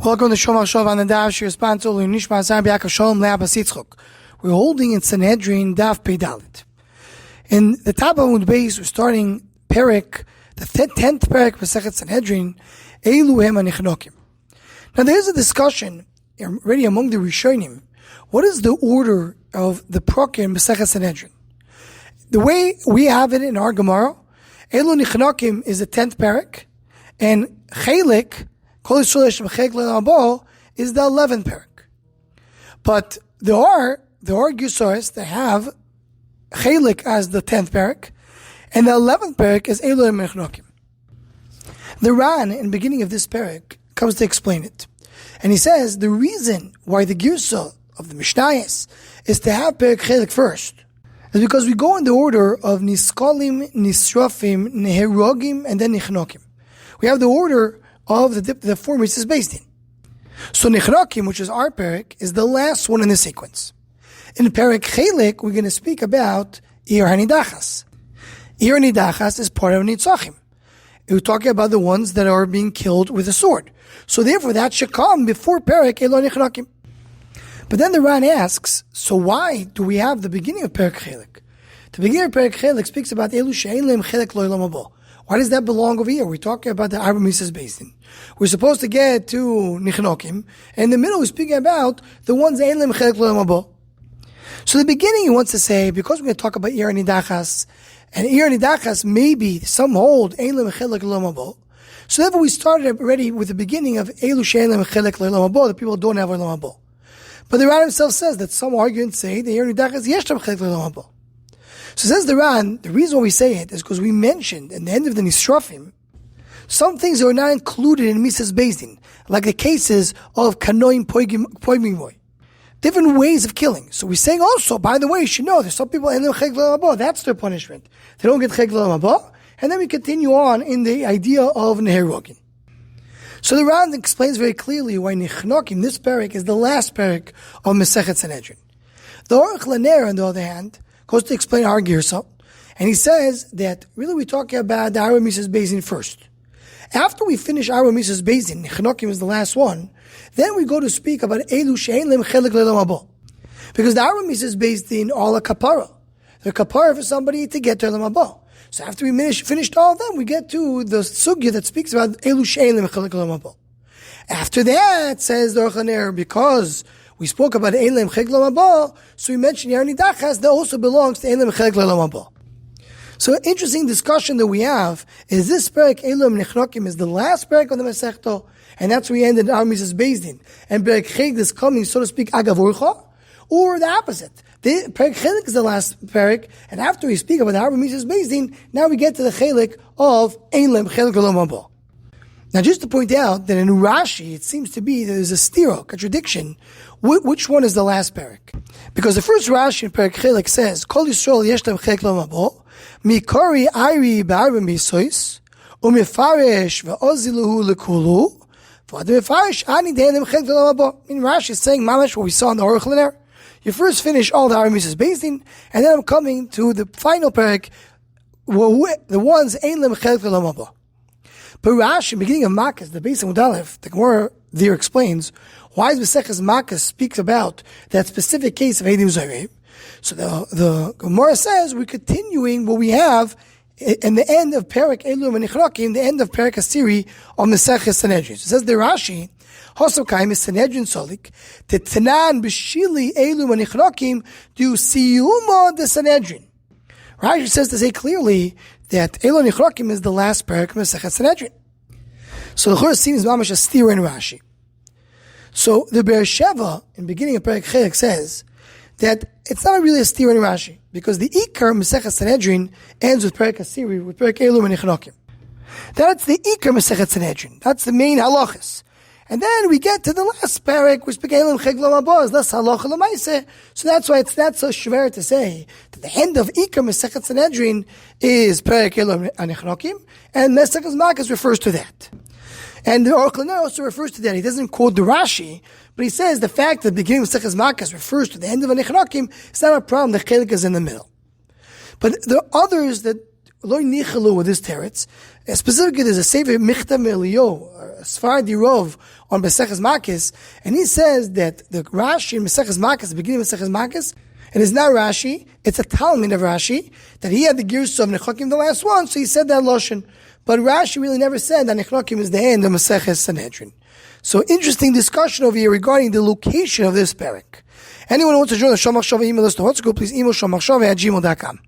Welcome to Shom HaShov on the Daf Shir Olu Nishma Zar B'Yakov Shalom Le'Abbas Yitzchok. We're holding in Sanhedrin Daf Pei Dalet. In the top of the base, we're starting Perek, the 10th Perek Masechet Sanhedrin, Elu Hem Hanechnakin. Now there's a discussion already among the Rishonim. What is the order of the Perek in Masechet Sanhedrin? The way we have it in our Gemara, Elu Hanechnakin is the 10th Perek, and Chelik is the 11th parak. But there are Gusaris that have Chelik as the 10th parak, and the 11th parak is Elu Hanechnakin. The Ran, in the beginning of this parak, comes to explain it. And he says the reason why the Girsa of the Mishnayos is to have parak Chelik first is because we go in the order of Niskalim, Nisrafim, Neherogim, and then Nechnakim. We have the order of the four mitzvahs based in. So Nechnakim, which is our parak, is the last one in the sequence. In parak Chelik, we're going to speak about Ir Hanidachas. Ir Hanidachas is part of Nitzachim. We're talking about the ones that are being killed with a sword. So therefore, that should come before parak Elo Nechnakim. But then the Ran asks, so why do we have the beginning of parak Chelik? The beginning of parak Chelik speaks about Elu She'ein Lehem Chelek Lo Olam Haba. Why does that belong over here? We're talking about the Arba Mitzvahs based in. We're supposed to get to Nechnakim, and in the middle we're speaking about the ones that Ein Lehem Chelek Lo Olam Haba. So the beginning he wants to say, because we're going to talk about Ir Nidachas, and Ir Nidachas maybe some hold Ein Lehem Chelek Lo Olam Haba. So therefore we started already with the beginning of Elu She'ein Lehem Chelek Lo Olam Haba, the people who don't have Olam Haba. But the Ran himself says that some argue and say the Ir Nidachas Yesh Lehem Chelek Lo Olam Haba. So says the Ran, the reason why we say it is because we mentioned in the end of the Nisrafim some things that are not included in Mises Bezdin, like the cases of Kanoim Poigimoy. Different ways of killing. So we're saying also, by the way, you should know, there's some people in the Chek Lo Olam Haba, that's their punishment. They don't get Chek Lo Olam Haba, and then we continue on in the idea of Neherogin. So the Ran explains very clearly why Nechnakim, this parak, is the last parak of Masechet Sanhedrin. The Aruch Laner, on the other hand, goes to explain our Girsa, and he says that really we're talking about the Arba Mitzvahs Bezdin first. After we finish Arba Mitzvahs Bezdin, Nechnakim is the last one, then we go to speak about Elu She'ein Lehem Chelek Lo Olam Haba. Because the Arba Mitzvahs Bezdin are all a kapara. They're kapara for somebody to get to Olam Haba. So after we finished all of them, we get to the sugya that speaks about Elu She'ein Lehem Chelek Lo Olam Haba. After that, says the Aruch Laner, because we spoke about Ein Lehem Chelek Lo Olam Haba, so we mentioned Ir Nidachas that also belongs to Ein Lehem Chelek Lo Olam Haba. So an interesting discussion that we have is this parak Elu Nechnakim is the last parak of the Masechta, and that's where we ended our Mitzvahs Bezdin. And parak Chelik is coming, so to speak, Agavorcha, or the opposite. The parak Chelik is the last parak, and after we speak about the Arba Mitzvahs Bezdin, now we get to the Chelik of Ein Lehem Chelek Lo Olam Haba. Now, just to point out that in Rashi, it seems to be there's a stira, contradiction. Which one is the last parak? Because the first Rashi in Perek Chelik says, Kol Yisrael yesh lehem chelek lo olam haba, mikori ayri ba'arba mitzvos, u'mefaresh ve'oziluhu lekulu, v'adam ani de'en lehem chelek lo olam haba. In Rashi is saying, mamash, what we saw in the Aruch Laner. You first finish all the Arba Mitzvahs Bezdin, and then I'm coming to the final parak, the ones Ein Lehem Chelek lo Olam Haba. But Rashi, beginning of Makkos, the base of Mudalef, the Gemara there explains why Maseches Makkos speaks about that specific case of Eidim Zayrei. So the Gemara says we're continuing what we have in the end of Perek Elu Hanechnakim, the end of Perek Asiri of Maseches Sanhedrin. So it says the Rashi, Hosokaim is Sanhedrin Solik, Tetanan B'Shili Elu Hanechnakim Du Siyuma de Sanhedrin. Rashi says to say clearly that Elu Hanechnakim is the last parak of Masechet Sanhedrin. So the Chorus seems mamash a steer in Rashi. So the Be'er Sheva, in the beginning of Perek Chelik, says that it's not really a steer in Rashi, because the Ikar Masechet Sanhedrin ends with Perek Asiri, with Perek Elu Hanechnakim. That's the Ikar Masechet Sanhedrin. That's the main halachas. And then we get to the last parak, which became Ein Lehem Chelek Lo Olam Haba, is less halacha l'maaseh. So that's why it's not so shver to say that the end of Ikar Masechet Sanhedrin is Perek Elu Hanechnakim, and Masechet Makkos refers to that. And the Aruch Laner also refers to that. He doesn't quote the Rashi, but he says the fact that the beginning of Masechet Makkos refers to the end of Hanechnakim is not a problem. The Chelik is in the middle. But there are others that lo nichalu with this teretz. Specifically, there's a Sefer Michtav Eliyahu, Sfardi Rov on Maseches Makis, and he says that the Rashi in Maseches Makis, the beginning of Maseches Makis, it is not Rashi, it's a Talmud of Rashi, that he had the Girsa of Hanechnakin, the last one, so he said that Loshen. But Rashi really never said that Hanechnakin is the end of Maseches Sanhedrin. So interesting discussion over here regarding the location of this Perek. Anyone who wants to join the Shomach Shava email list to Hotzko, please email shomachshava@gmail.com.